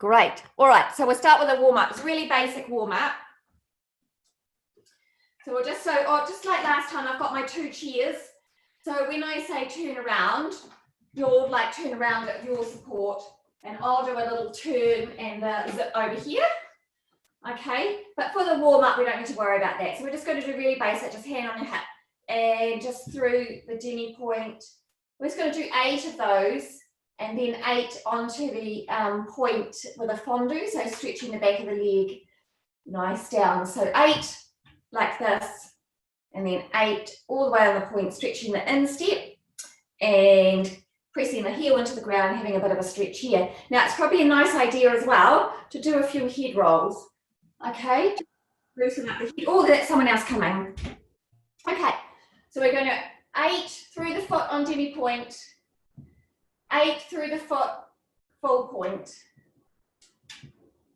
Great. All right, so we'll start with a warm-up. It's a really basic warm-up. So we'll just, just like last time, I've got my 2 chairs. So when I say turn around, you'll like turn around at your support, and I'll do a little turn and zip over here. Okay, but for the warm-up, we don't need to worry about that. So we're just going to do really basic, just hand on your hip and just through the demi point. We're just going to do 8 of those, and then 8 onto the point with a fondue, so stretching the back of the leg nice down. So 8 like this, and then 8 all the way on the point, stretching the instep and pressing the heel into the ground, having a bit of a stretch here. Now it's probably a nice idea as well to do a few head rolls. Okay, loosen up the head. Oh, that's someone else coming. Okay, so we're going to 8 through the foot on demi point, 8 through the foot full point,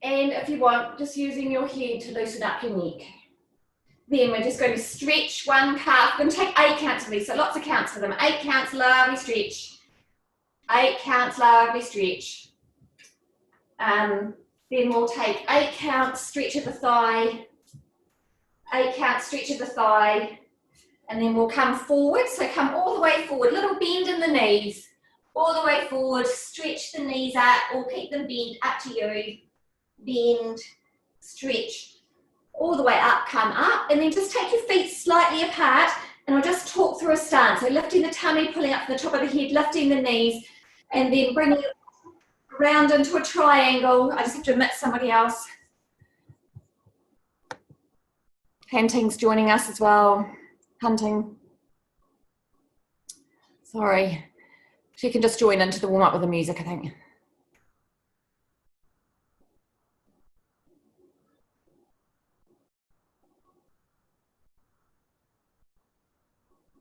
and if you want, just using your head to loosen up your neck. Then we're just going to stretch one calf. We're going to take 8 counts of these, so lots of counts for them. 8 counts, lovely stretch. 8 counts, lovely stretch. Then we'll take 8 counts, stretch of the thigh. 8 counts, stretch of the thigh. And then we'll come forward, so come all the way forward, little bend in the knees. All the way forward, stretch the knees out, or keep them bent, up to you. Bend, stretch. All the way up, come up, and then just take your feet slightly apart, and I'll just talk through a stance. So lifting the tummy, pulling up from the top of the head, lifting the knees, and then bringing it around into a triangle. I just have to admit somebody else. Hunting's joining us as well. Hunting. Sorry. She can just join into the warm-up with the music, I think.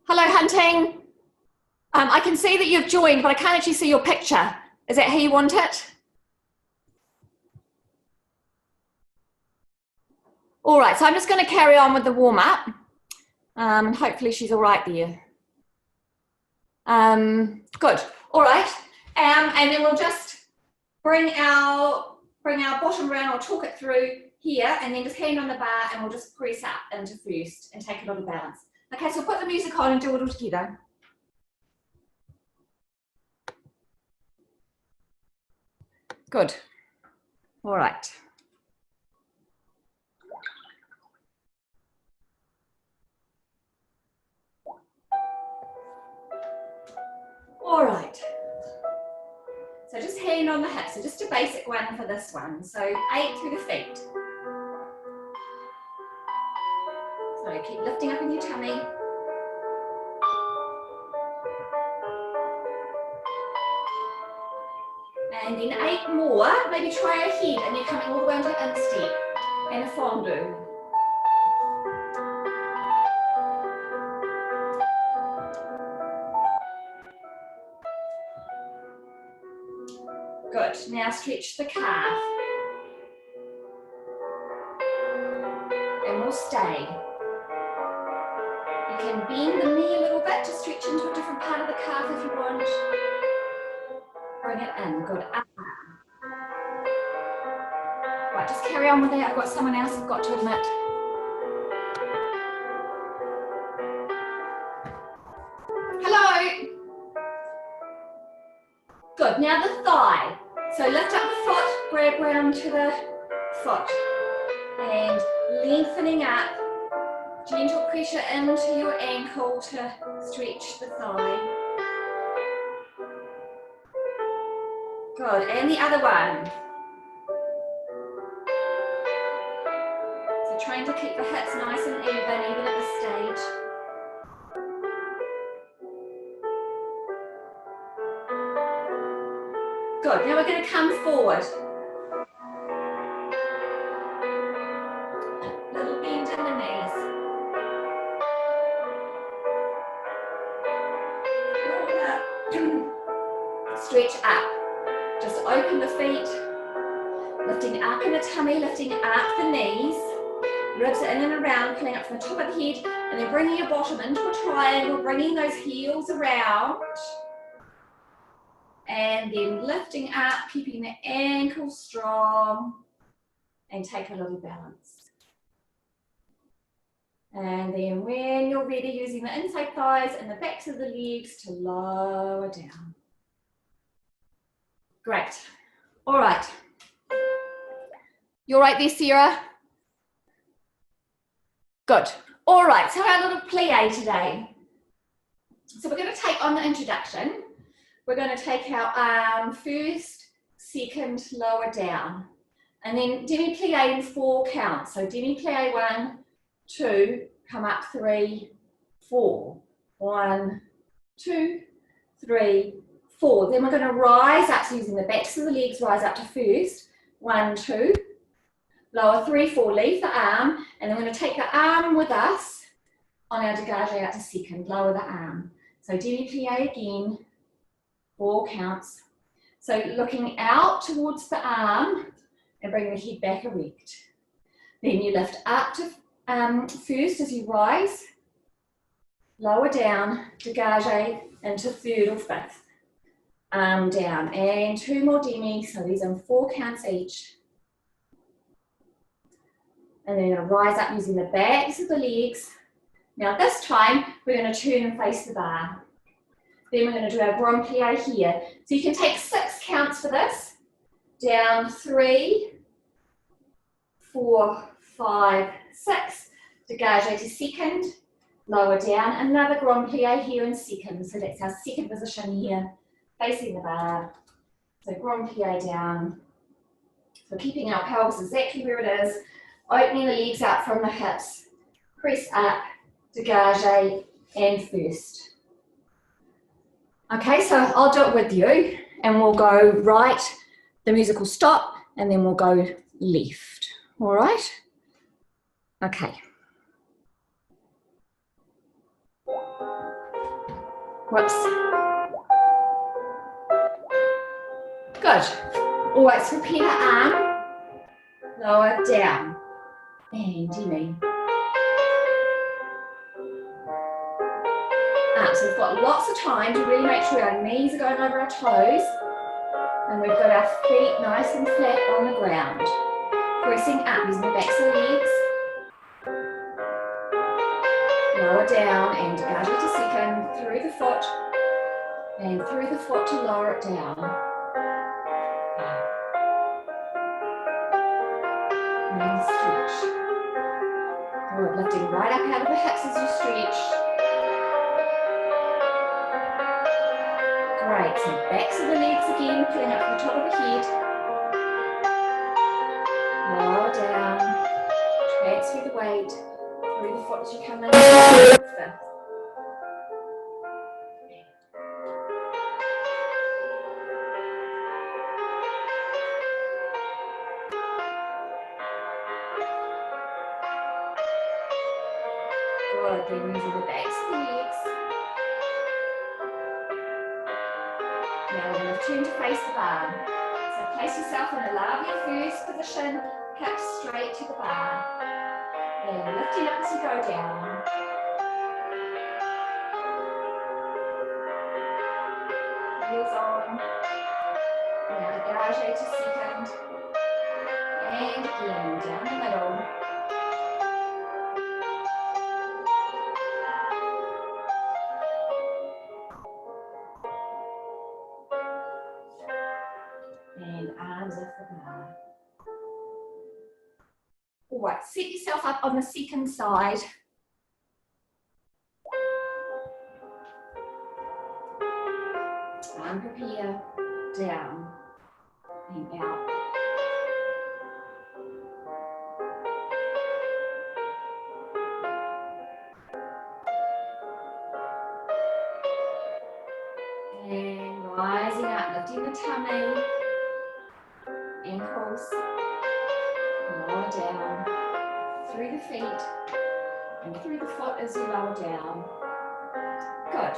Hello, Hunting. I can see that you've joined, but I can't actually see your picture. Is that how you want it? All right, so I'm just going to carry on with the warm-up. Hopefully she's all right there. Good. All right. And then we'll just bring our bottom around. I'll talk it through here, and then just hand on the bar, and we'll just press up into first and take a little balance. Okay, so we'll put the music on and do it all together. Good. All right. All right. So just hand on the hip. So just a basic one for this one. So 8 through the feet. So keep lifting up in your tummy. And then 8 more. Maybe try a head, and you're coming all the way onto an instep and a fondue. Good. Now stretch the calf. And we'll stay. You can bend the knee a little bit to stretch into a different part of the calf if you want. Bring it in. Good. Up. Right, just carry on with that. I've got someone else I've got to admit. Hello. Good. Now the thigh. So lift up the foot, grab round to the foot, and lengthening up. Gentle pressure into your ankle to stretch the thigh. Good, and the other one. So trying to keep the hips nice and even at this stage. Good, now we're going to come forward. Little bend in the knees. Stretch up. Just open the feet, lifting up in the tummy, lifting up the knees, ribs in and around, pulling up from the top of the head, and then bringing your bottom into a triangle, bringing those heels around. and then lifting up, keeping the ankle strong, and take a little balance. And then when you're ready, using the inside thighs and the backs of the legs to lower down. Great. All right. You're right there, Sarah? Good. All right, so our little plie today. So we're going to take on the introduction. We're going to take our arm first, second, lower down. And then demi-plie in 4 counts. So demi-plie 1, 2, come up 3, 4. 1, 2, 3, 4. Then we're going to rise up, so using the backs of the legs, rise up to first. 1, 2. Lower 3, 4, leave the arm, and then we're going to take the arm with us on our dégagé out to second, lower the arm. So demi-plie again, 4 counts. So looking out towards the arm and bring the head back erect. Then you lift up to first as you rise, lower down, dégagé into 3rd or 5th. Arm down, and 2 more demi, so these are 4 counts each. And then you're going to rise up using the backs of the legs. Now this time, we're going to turn and face the bar. Then we're going to do our grand plie here. So you can take 6 counts for this. Down 3, 4, 5, 6. Dégagé to second. Lower down. Another grand plie here in second. So that's our second position here, facing the bar. So grand plie down. So keeping our pelvis exactly where it is. Opening the legs out from the hips, press up, dégagé, and first. Okay, so I'll do it with you, and we'll go right, the music will stop, and then we'll go left. All right? Okay. Whoops. Good. All right, so repeat our arm, lower, down. And demi. So we've got lots of time to really make sure our knees are going over our toes and we've got our feet nice and flat on the ground. Pressing up using the backs of the legs. Lower down and out to second, through the foot and through the foot to lower it down. And stretch. Good, lifting right up out of the hips as you stretch. Great, so backs of the legs again, pulling up to the top of the head. Lower down, transfer the weight through the foot as you come in. Good, then using the backs of the legs. Now we're going to turn to face the bar. So place yourself in a lovely first position, hips straight to the bar. And lifting up as you go down. Heels on. Now dégagé to second. And again, down the middle. And arms off the bar. All right, set yourself up on the second side. Arm prepare, down and out. And rising up, lifting the tummy, ankles, lower down, through the feet, and through the foot as you lower down. Good.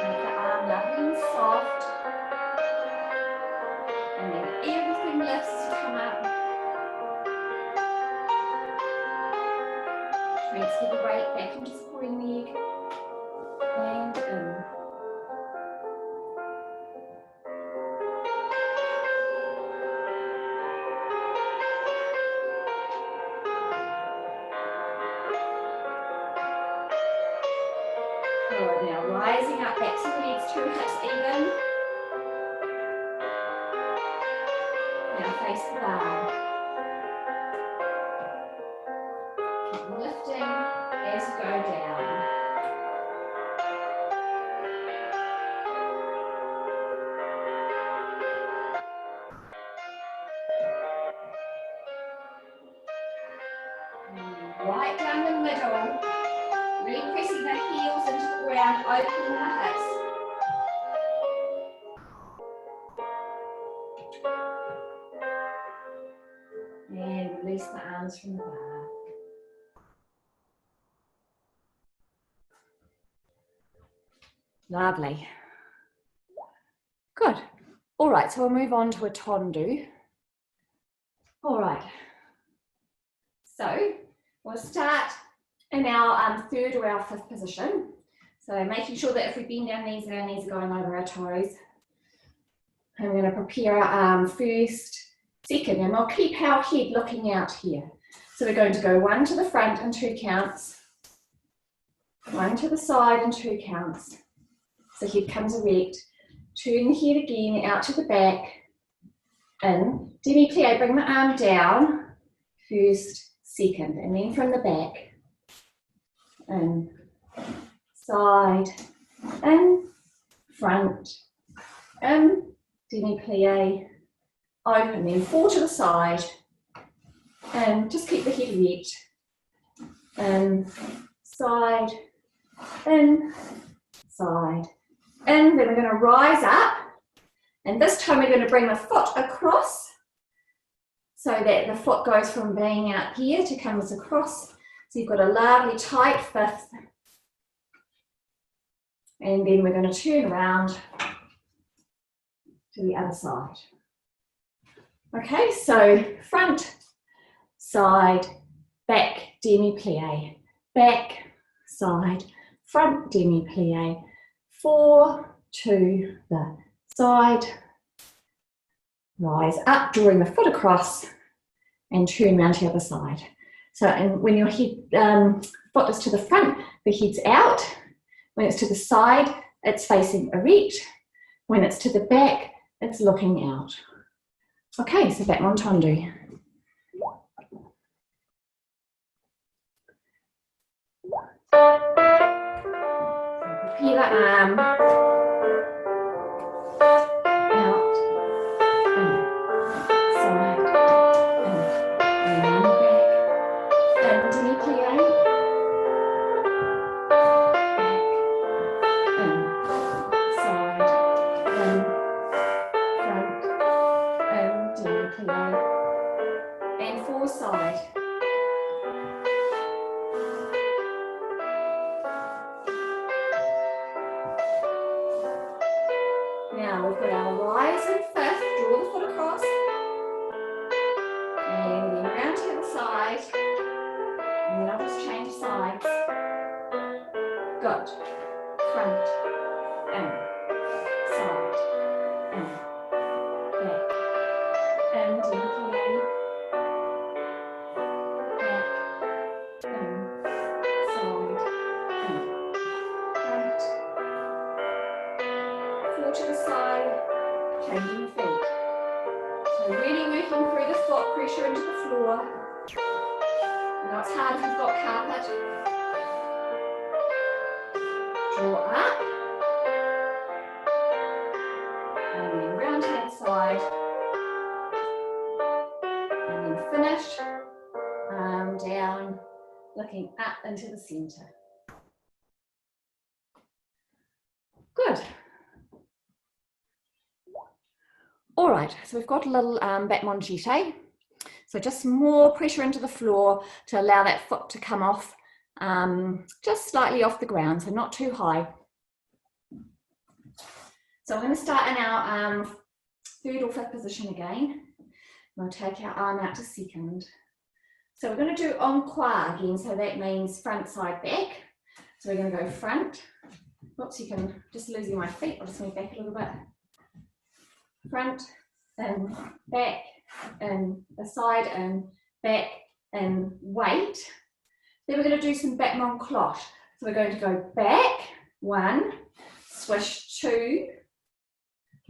Make the arm lovely and soft. And then everything lifts as you come up. get the weight back into supporting leg and in. Good, now rising up back to the legs, 2 hips even. Now face the bar. Keep lifting as you go down. Right down the middle. Really pressing the heels into the ground, opening the hips. And release the arms from the bar. Lovely. Good. All right, so we'll move on to a tondu. All right. So we'll start in our third or our fifth position. So making sure that if we bend our knees are going over our toes. I'm going to prepare our arm first, second, and we'll keep our head looking out here. So we're going to go 1 to the front and 2 counts, 1 to the side and 2 counts. So head comes erect, turn the head again out to the back, in, demi-plie, bring the arm down, first, second, and then from the back, in, side, in, front, in, demi-plie, open, then 4 to the side, and just keep the head erect, in, side, in, side, in. Then we're going to rise up, and this time we're going to bring the foot across so that the foot goes from being out here to comes across. So you've got a lovely tight fifth, and then we're going to turn around to the other side. Okay, so front, side, back, demi-plie, back, side, front, demi-plie, 4 to the side, rise up, drawing the foot across, and turn around to the other side. So, and when your head, foot is to the front, the head's out. When it's to the side, it's facing erect. When it's to the back, it's looking out. Okay, so back on tondu. Prepare the arm out, in, side, in, round back, in, demi-plie, back, in, side, in, front, in, demi-plie, and 4 side. Now we've got our rise and fifth, draw the foot across, and then round to the side, and then I'll just change sides. Good. Front, in, side, in, back, in, demi-plie, back, in, side, in, front, 4 to the side, changing feet. So really working through the foot, pressure into the floor. I know it's hard if you've got carpet. Draw up. And then round to the other side. And then finish. Arm down, looking up into the centre. Good. All right, so we've got a little back mongete. So just more pressure into the floor to allow that foot to come off just slightly off the ground, so not too high. So I'm going to start in our third or fifth position again. We'll take our arm out to second. So we're going to do encore again, so that means front, side, back. So we're going to go front. Oops, you can just losing my feet. I'll just move back a little bit. Front and back and the side and back and wait. Then we're going to do some battement cloche. So we're going to go back, 1, swish 2,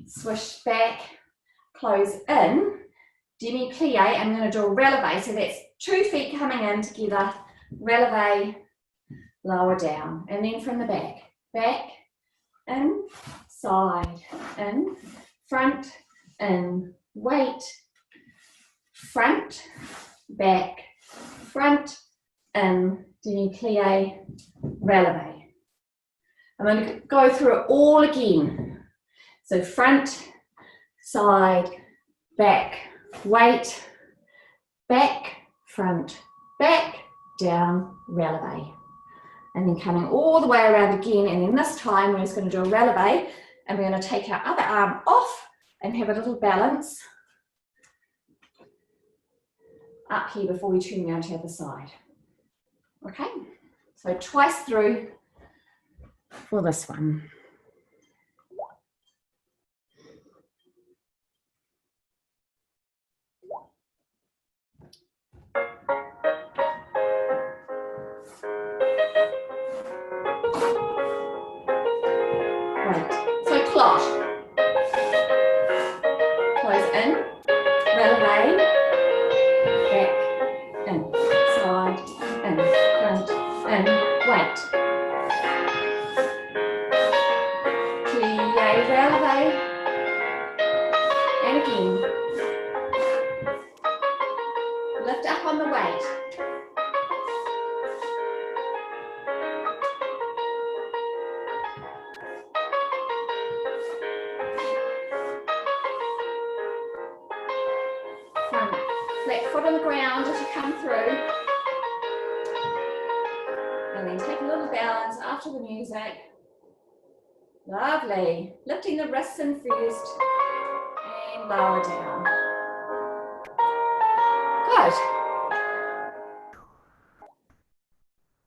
swish back, close in, demi plie. I'm going to do a releve. So that's 2 feet coming in together, releve, lower down, and then from the back, in, side, in, front, in, wait, front, back, front, in, demi plie, releve. I'm going to go through it all again. So front, side, back, wait, back, front, back, down, releve. And then coming all the way around again, and then this time we're just going to do a releve, and we're going to take our other arm off and have a little balance up here before we turn around to the other side. Okay, so twice through for this one. Right, so cloche. Close in, releve, back, in, side, in, front, in, wait. Plie, releve, and again. Lift up on the weight. Front, flat foot on the ground as you come through. And then take a little balance after the music. Lovely. Lifting the wrists in first and lower down. Good.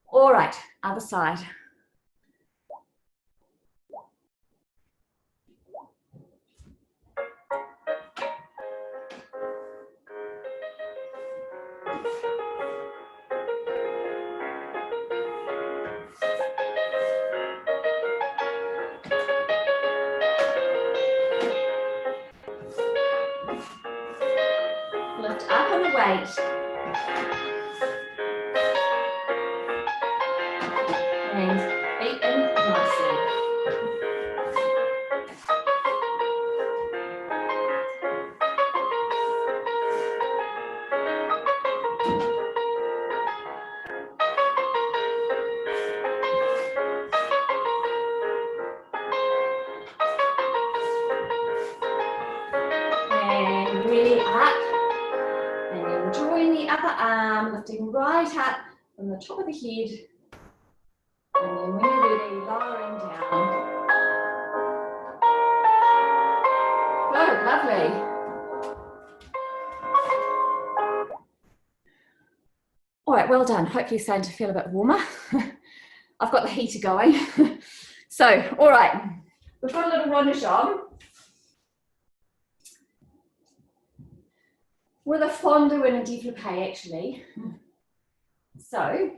All right, other side. Lift up on the weight. And feet in nicely. And really up. And then drawing the upper arm, lifting right up from the top of the head. And then when you're ready, lowering down. Good, lovely. All right, well done. Hopefully you're starting to feel a bit warmer. I've got the heater going. So, all right, we've got a little rondage with a fondue and a développé actually. So,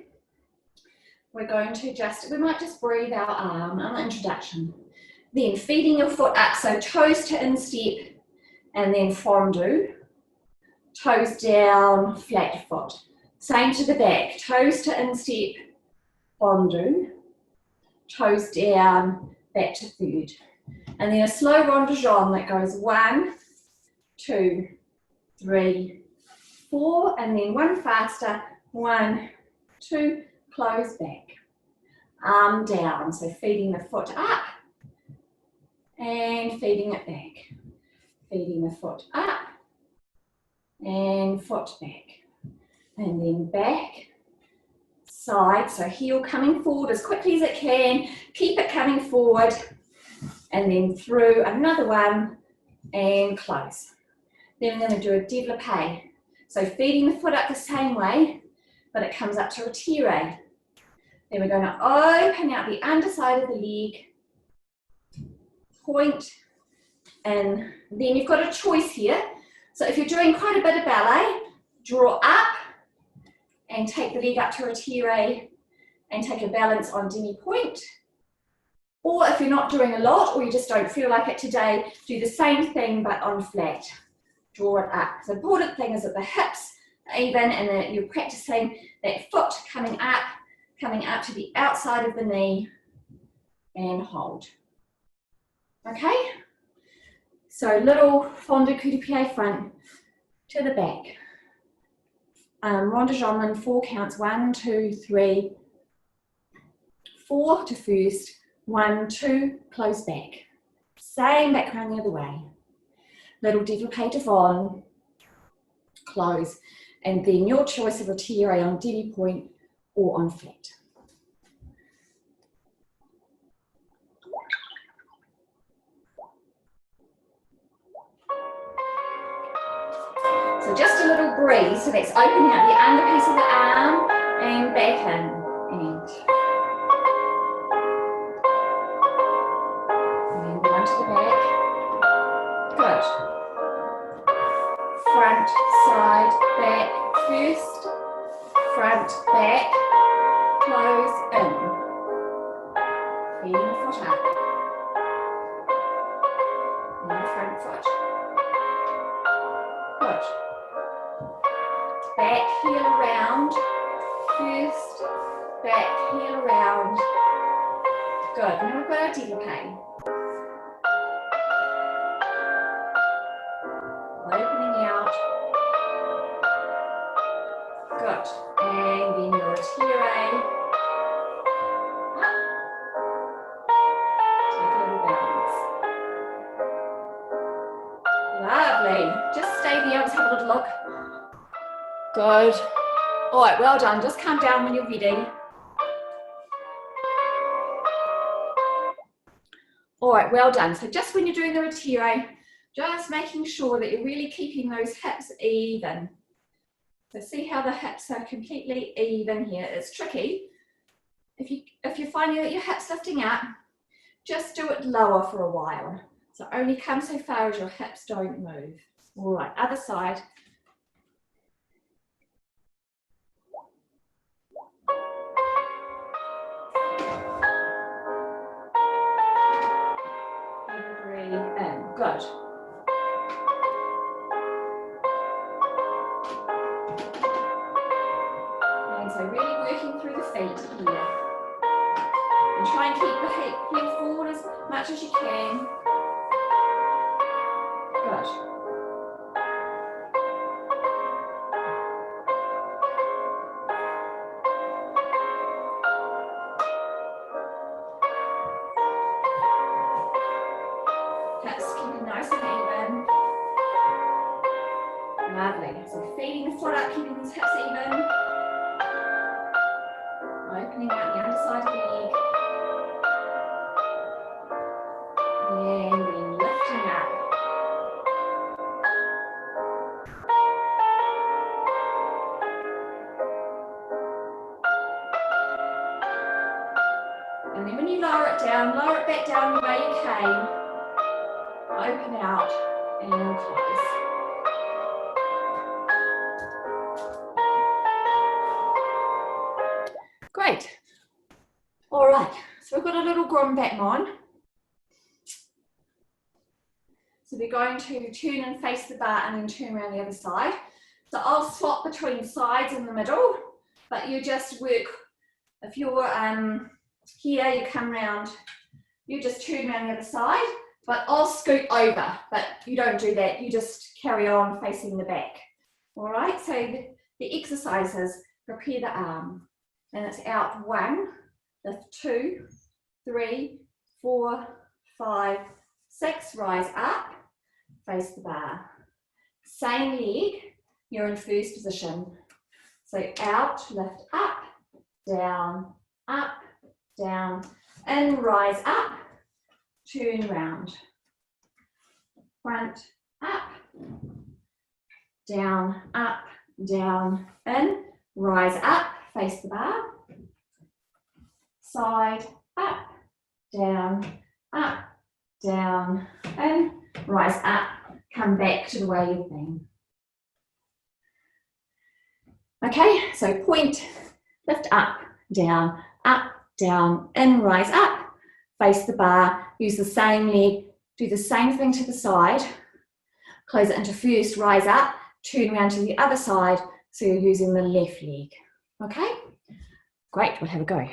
we're going to we might just breathe our arm on the introduction. Then feeding your foot up, so toes to instep and then fondue. Toes down, flat foot. Same to the back, toes to instep, fondue. Toes down, back to third. And then a slow rondage that goes 1, 2, 3, 4, and then one faster, 1, 2, close back. Arm down, so feeding the foot up and feeding it back. Feeding the foot up and foot back. And then back, side, so heel coming forward as quickly as it can. Keep it coming forward. And then through another one and close. Then we're going to do a développé. So feeding the foot up the same way, but it comes up to retire. Then we're going to open out the underside of the leg, point, and then you've got a choice here. So if you're doing quite a bit of ballet, draw up and take the leg up to retire and take a balance on demi-point. Or if you're not doing a lot, or you just don't feel like it today, do the same thing but on flat. Draw it up. So the important thing is that the hips are even and that you're practicing that foot coming up to the outside of the knee and hold. Okay? So little fond de coup de pied front to the back. Rond de jambe, 4 counts, 1, 2, 3, 4 to first, 1, 2, close back. Same background the other way. Little développé devant, close, and then your choice of retire on demi-point or on flat. So just a little breathe, so that's opening out the under piece of the arm and back in, and one to the back. Good. Front, side, back, first, front, back, close, in. Feeding the foot up. And the front foot. Good. Back heel around, first, back heel around. Good. Now we've got our développé. Opening out. Good. And then your retire. Up. Take a little balance. Lovely. Just stay there. Let's have a little look. Good. All right, well done. Just calm down when you're ready. All right, well done. So just when you're doing the retire, just making sure that you're really keeping those hips even. So see how the hips are completely even here. It's tricky. If you're finding that your hips lifting up, just do it lower for a while. So only come so far as your hips don't move. All right, other side. Breathe in. Good. So really working through the feet here. And try and keep the heel forward as much as you can. Good. Hips keeping nice and even. Lovely. So feeding the foot up, keeping these hips even. Opening out the underside of the leg. And then lifting up. And then when you lower it back down the way you came. Open out and close. Great. All right, so we've got a little grand battement. So we're going to turn and face the bar and then turn around the other side. So I'll swap between sides in the middle, but you just work, if you're here, you come round, you just turn around the other side, but I'll scoot over, but you don't do that, you just carry on facing the back. All right, so the exercises, prepare the arm. And it's out 1, lift 2, 3, 4, 5, 6, rise up, face the bar. Same leg, you're in first position. So out, lift up, down, and rise up, turn round. Front, up, down, up, down, in, rise up, face the bar, side, up, down, in, rise up, come back to the way you've been. Okay, so point, lift up, down, in, rise up, face the bar, use the same leg, do the same thing to the side, close it into first, rise up, turn around to the other side, so you're using the left leg. Okay, great, we'll have a go.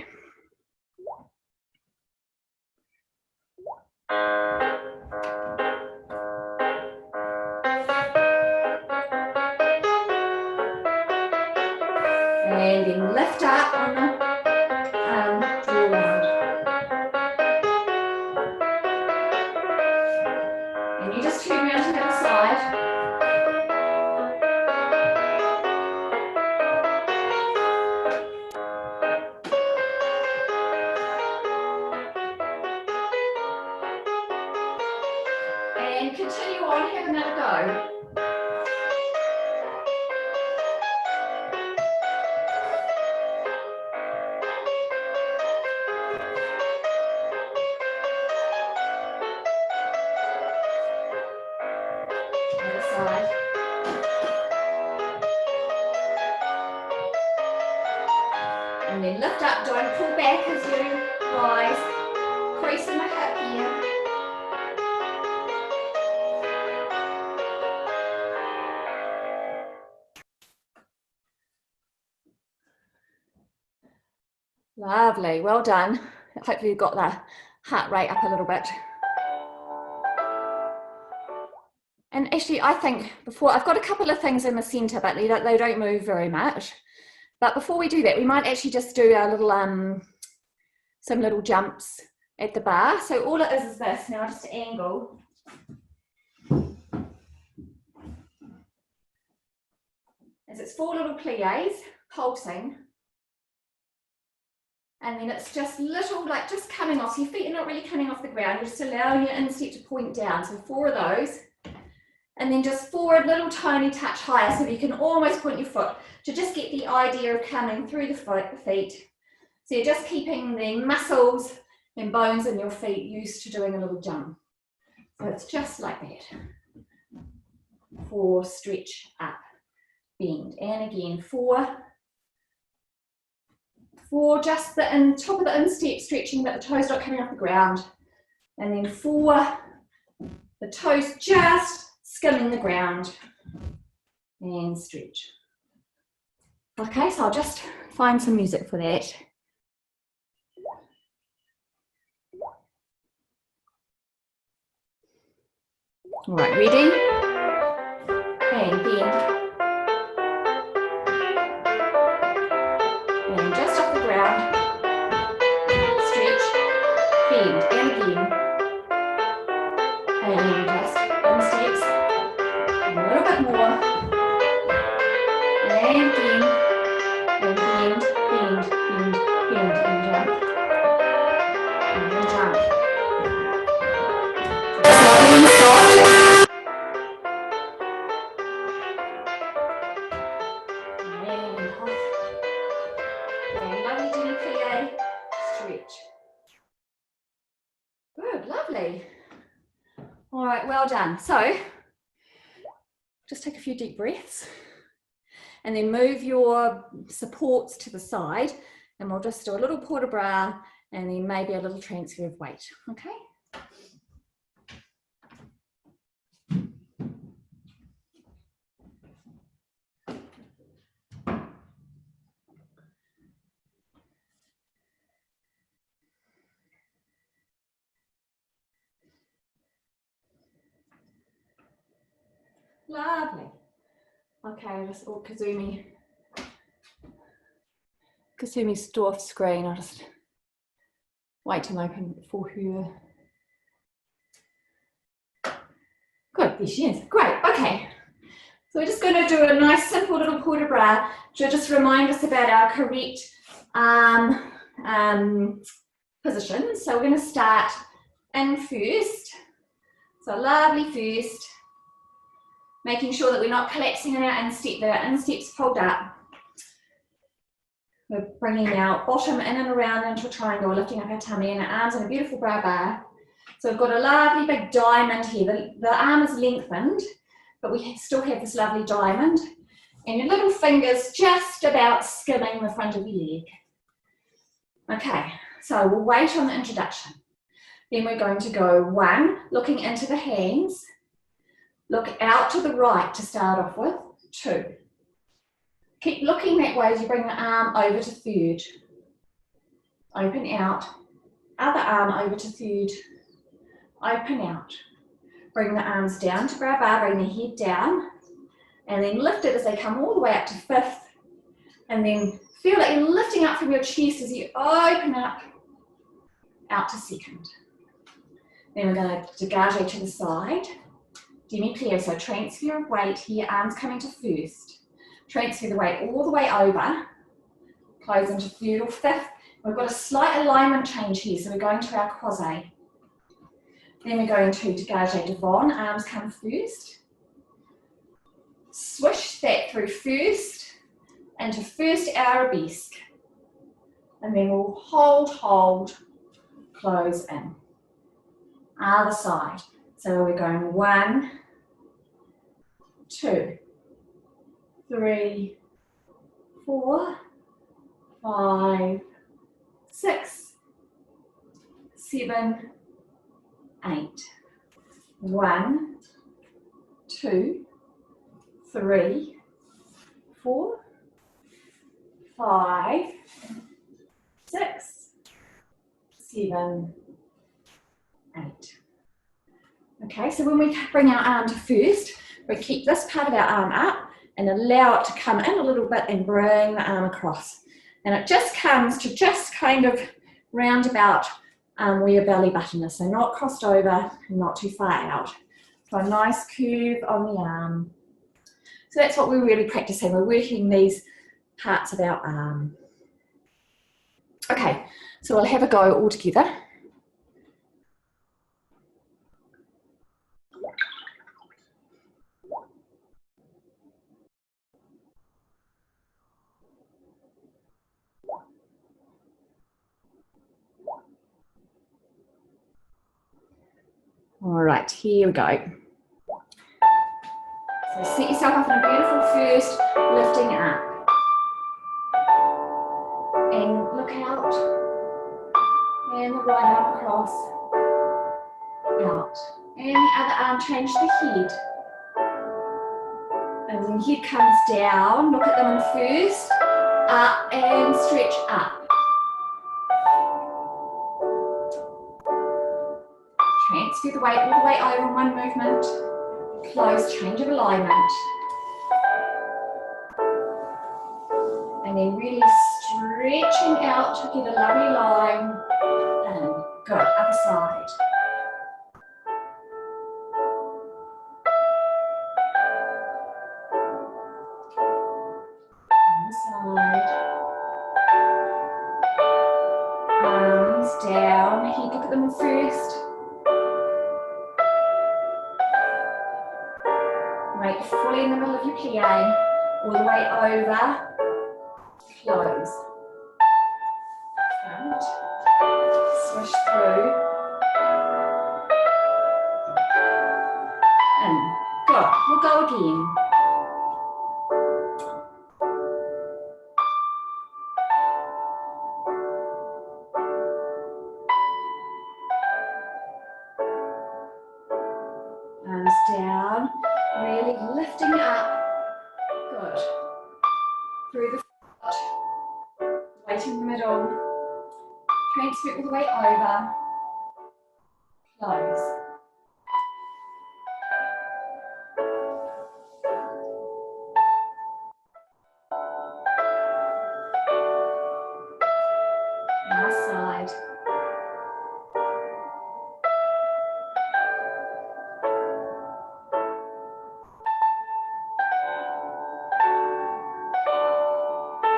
And then lift up on the draw round. And you just turn around to the other side. And continue on, have another go. Other side. And then lift up, don't pull back as you rise. Crease in the hip here. Lovely, well done. Hopefully you've got the heart rate up a little bit. And actually, I think before, I've got a couple of things in the centre, but they don't move very much. But before we do that, we might actually just do a little, some little jumps at the bar. So all it is this. Now just angle. As it's 4 little pliés, pulsing. And then it's just little, like just coming off. So your feet are not really coming off the ground. You're just allowing your instep to point down. So 4 of those. And then just 4 little tiny touch higher. So you can almost point your foot to just get the idea of coming through the feet. So you're just keeping the muscles and bones in your feet used to doing a little jump. So it's just like that. 4, stretch up, bend. And again, 4, just the top of the instep stretching, but the toes not coming off the ground. And then 4, the toes just skimming the ground. And stretch. Okay, so I'll just find some music for that. All right, ready? And bend. And just off the ground. Stretch, bend, and again. And just insteps. A little bit more. And again. And bend, bend, bend, bend, and jump. And then jump. Slowly stop. And off. And lovely gentle plie. Stretch. Good, lovely. All right, well done. So, just take a few deep breaths. And then move your supports to the side, and we'll just do a little port de bras and then maybe a little transfer of weight, okay? Lovely. Okay, just all Kazumi's still off screen. I'll just wait till I open it for her. Good, there she is. Great, okay. So we're just going to do a nice simple little port de bras to just remind us about our correct position. So we're going to start in first. So lovely first. Making sure that we're not collapsing in our instep, that our insteps pulled up. We're bringing our bottom in and around into a triangle, lifting up our tummy and our arms in a beautiful bra bar. So we've got a lovely big diamond here. The arm is lengthened, but we still have this lovely diamond. And your little fingers just about skimming the front of your leg. Okay, so we'll wait on the introduction. Then we're going to go 1, looking into the hands. Look out to the right to start off with. 2. Keep looking that way as you bring the arm over to 3rd. Open out. Other arm over to 3rd. Open out. Bring the arms down to grab bar, bring the head down. And then lift it as they come all the way up to 5th. And then feel like you're lifting up from your chest as you open up out to 2nd. Then we're going to dégage to the side. Demi-plie, so transfer of weight here, arms coming to 1st. Transfer the weight all the way over. Close into 3rd or 5th. We've got a slight alignment change here, so we're going to our croisé. Then we're going to dégage devant, arms come 1st. Swish that through 1st into 1st arabesque. And then we'll hold, close in. Other side. So we're going 1, 2, 3, 4, 5, 6, 7, 8. 1, 2, 3, 4, 5, 6, 7, 8. Okay, so when we bring our arm to 1st, we keep this part of our arm up and allow it to come in a little bit and bring the arm across. And it just comes to just kind of round about where your belly button is, so not crossed over and not too far out. So a nice curve on the arm. So that's what we're really practicing. We're working these parts of our arm. Okay, so we'll have a go all together. All right, here we go. So set yourself up in a beautiful 1st, lifting up. And look out. And the right arm across. Out. And the other arm, change the head. And when the head comes down, look at them in 1st. Up and stretch up. Transfer the weight all the way over in one movement. Close, change of alignment. And then really stretching out to get a lovely line. And good, other side. Other side. Arms down, head, look at them 1st. Right, fully in the middle of your plie, all the way over, close, front, swish through, in, good, we'll go again. Arms down. Really lifting up, good, through the foot, weight in the middle, transfer all the way over, close. Last side.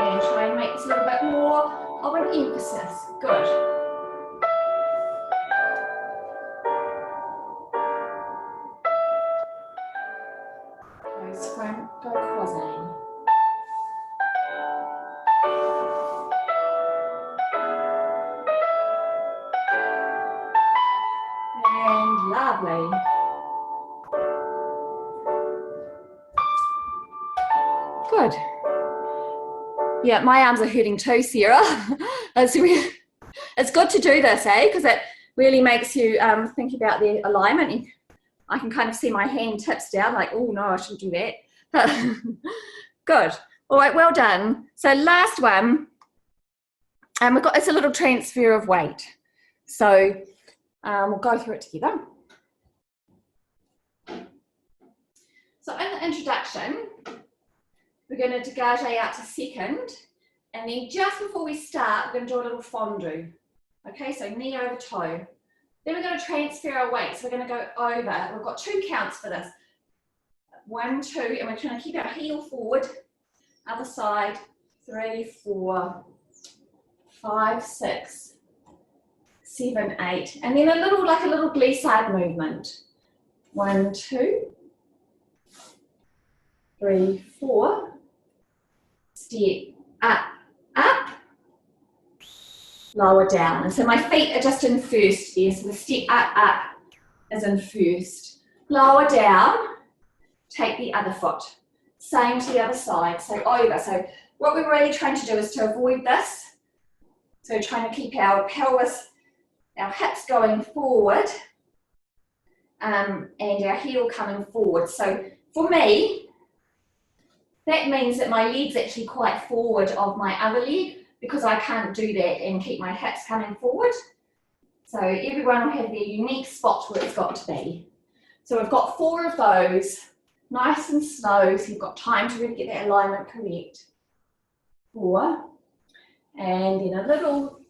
And try and make this a little bit more of an emphasis. Good. Lovely. Good. Yeah, my arms are hurting too, Sarah. It's good to do this, because it really makes you think about the alignment. I can kind of see my hand tips down, like, oh no, I shouldn't do that. Good. All right, well done. So last one, it's a little transfer of weight. So we'll go through it together. So in the introduction, we're going to dégage out to second, and then just before we start, we're going to do a little fondue. Okay, so knee over toe. Then we're going to transfer our weight. So we're going to go over. We've got 2 counts for this. 1, 2, and we're trying to keep our heel forward. Other side. 3, 4, 5, 6, 7, 8. And then a little glissade movement. 1, 2, 3, 4. Step up, up. Lower down. And so my feet are just in first there. So the step up, up is in first. Lower down, take the other foot. Same to the other side, so over. So what we're really trying to do is to avoid this. So trying to keep our pelvis, our hips going forward, and our heel coming forward. So for me, that means that my leg's actually quite forward of my other leg, because I can't do that and keep my hips coming forward. So everyone will have their unique spot where it's got to be. So we've got 4 of those, nice and slow, so you've got time to really get that alignment correct. 4, and then a little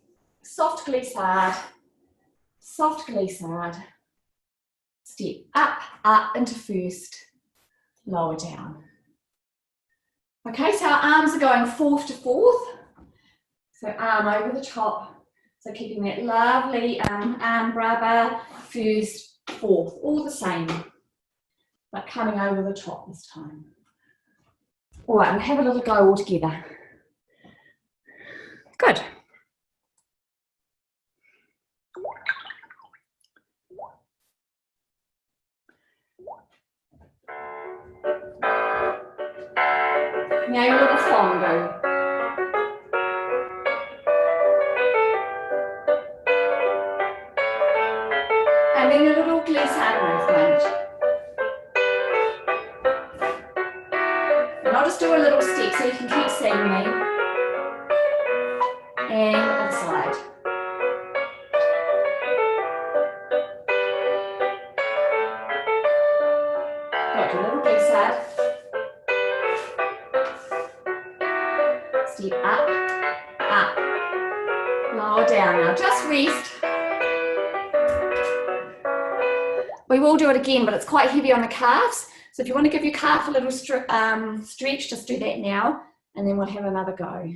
soft glissade, step up, up into first, lower down. Okay, so our arms are going 4th to 4th. So arm over the top, so keeping that lovely arm rubber, 1st, 4th, all the same, but coming over the top this time. All right, we'll have a little go all together. Good. Now your little fondue. And then a little glissade movement. And I'll just do a little step so you can keep seeing me. And other side. Good, a little glissade. Step up, up. Lower down now, just rest. We will do it again, but it's quite heavy on the calves. So if you want to give your calf a little stretch, just do that now, and then we'll have another go.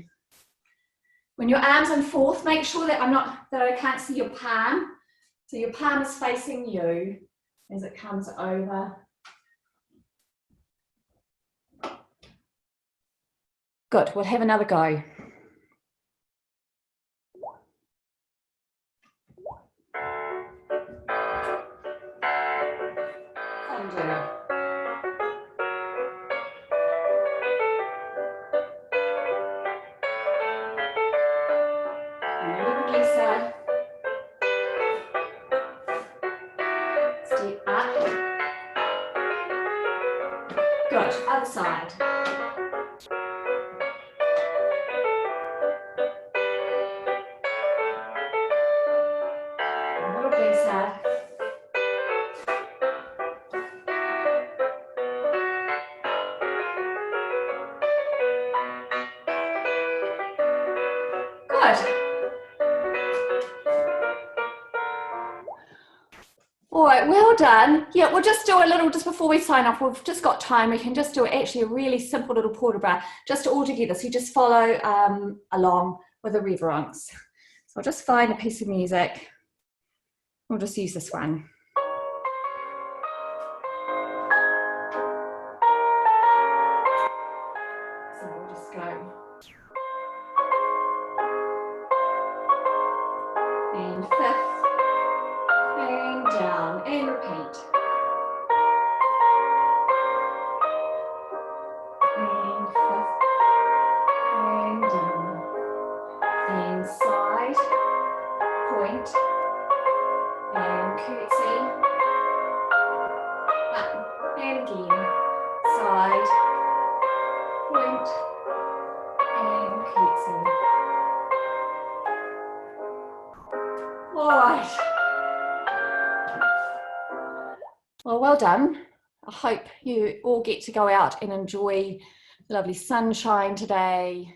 When your arm's in 4th, make sure that I can't see your palm. So your palm is facing you as it comes over. Good, we'll have another go. Step up. Good, other side. A little glissade. Good. All right, well done. Yeah, we'll just do a little, just before we sign off, we've just got time. We can just do actually a really simple little port de bras, just all together. So you just follow along with a reverence. So I'll just find a piece of music. We'll just use this one. So we'll just go. And 5th. and down, and repeat. And fifth, and down. And side, point, and curtsy. Up, and again. Side, point, and curtsy. All right. Well, well done. I hope you all get to go out and enjoy the lovely sunshine today.